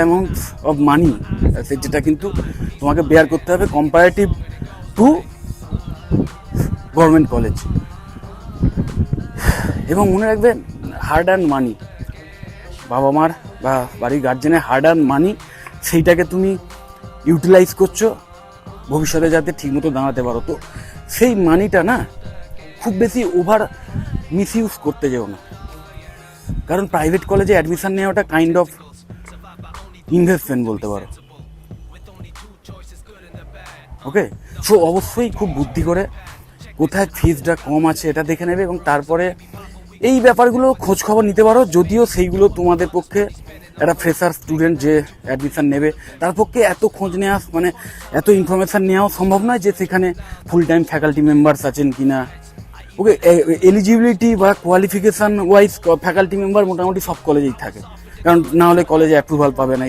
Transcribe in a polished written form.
Amount of money যেটা কিন্তু তোমাকে বেয়ার করতে হবে কম্পারেটিভ টু গভর্নমেন্ট কলেজ। এবং মনে রাখবে, হার্ড অ্যান্ড মানি, বাবা মার বা বাড়ির গার্জেনের হার্ড অ্যান্ড মানি, সেইটাকে তুমি ইউটিলাইজ করছো ভবিষ্যতে যাতে ঠিকমতো দাঁড়াতে পারো। তো সেই মানিটা না খুব বেশি ওভার মিসইউজ করতে যেও না, কারণ প্রাইভেট কলেজে অ্যাডমিশন নেওয়াটা কাইন্ড অফ ইনভেস্টমেন্ট বলতে পারো। ওকে, সো অবশ্যই খুব বুদ্ধি করে কোথায় ফিজটা কম আছে এটা দেখে নেবে, এবং তারপরে এই ব্যাপারগুলো খোঁজ খবর নিতে পারো। যদিও সেইগুলো তোমাদের পক্ষে, একটা ফ্রেশার স্টুডেন্ট যে অ্যাডমিশন নেবে তার পক্ষে এত খোঁজ নেওয়া, মানে এত ইনফরমেশান নেওয়াও সম্ভব নয় যে সেখানে ফুল টাইম ফ্যাকাল্টি মেম্বার্স আছেন কি না। ওকে, এলিজিবিলিটি বা কোয়ালিফিকেশান ওয়াইজ ফ্যাকাল্টি মেম্বার মোটামুটি সব কলেজেই থাকে, কারণ না হলে কলেজে অ্যাপ্রুভাল পাবে না।